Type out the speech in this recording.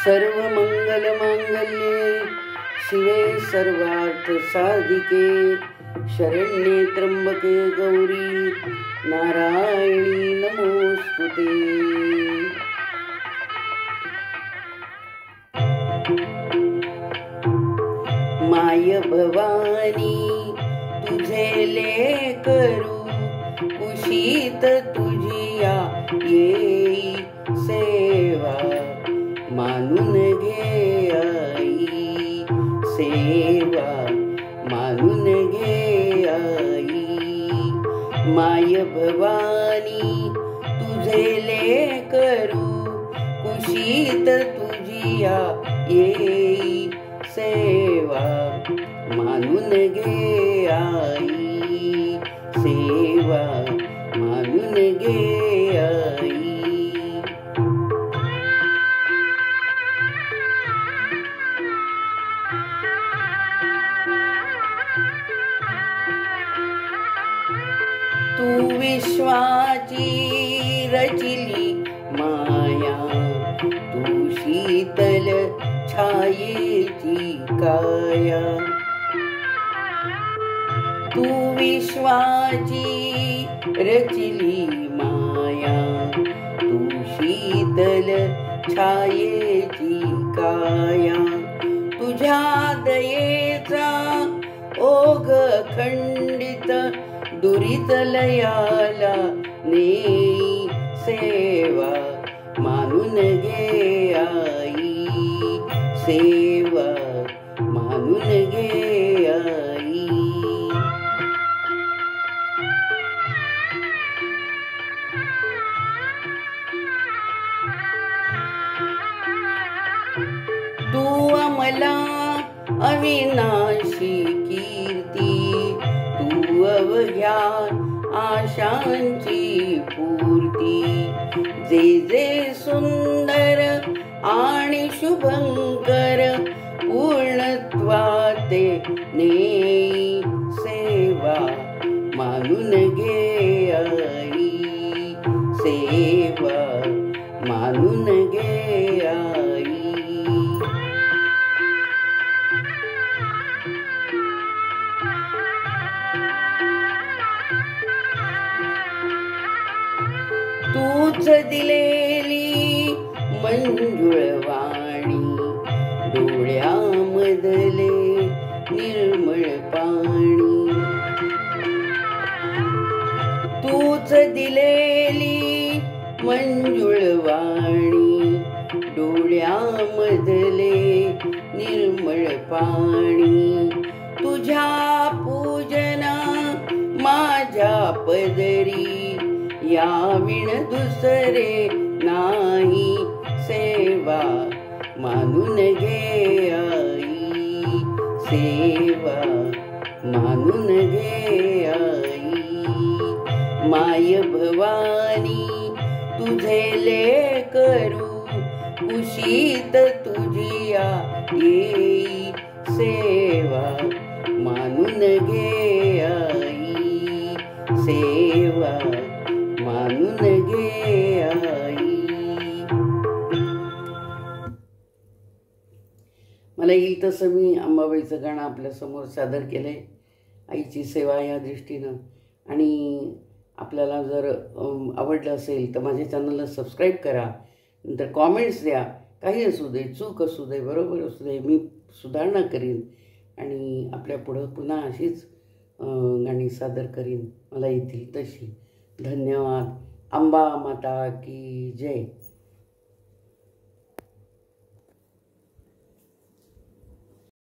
सर्व मंगल मांगल्ये शिवे सर्वार्थ साधिके शरण्ये त्र्यंबके गौरी नारायणी नमोस्तुते। माय भवानी तुझे लेकरू कुशीत तुझिया येई सेवा मानून घे आई सेवा मानून घे आई। माय भवानी तुझे लेकरू कुशीत तुझिया येई सेवा मानून घे आई सेवा मानून घे आई। तू विश्वाची रचिली माया तू शीतल छायेची काया। तू विश्वाची रचिली माया तू शीतल छायेची काया। तुझ्या दयेचा ओघ खंडित दुरित लयाला नेई सेवा मानून घे आई सेवा मानून घे आई। तू अमला अविनाशी कीर्ती तू अवघ्या आशांची पूर्ती। जे जे सुंदर आणि शुभंकर पूर्णत्वाते नेई सेवा मानून घे आई सेवा मानून घे आई। तूच दिलेली मंजुळ वाणी डोळ्यामधले निर्मळ पाणी। तूच दिलेली मंजुळ वाणी डोळ्यामधले निर्मळ पाणी। तुझ्या पूजना माझ्या पदरी या विण दुसरे नाही सेवा मानून घे आई सेवा मानून घे आई। माय भवानी तुझे लेकरू कुशीत तुझिया येई सेवा मानून घे आई सेवा मानून घे आई। मला येईल तसं मी अंबाबाईचं गाणं आपल्यासमोर सादर केलं आहे आईची सेवा या दृष्टीनं। आणि आपल्याला जर आवडलं असेल तर माझ्या चॅनलला सबस्क्राईब करा, नंतर कॉमेंट्स द्या। काही असू दे, चूक असू दे, बरोबर असू दे, मी सुधारणा करीन आणि आपल्या पुढं पुन्हा अशीच गाणी सादर करीन मला येतील तशी। धन्यवाद। अंबा माता की जय।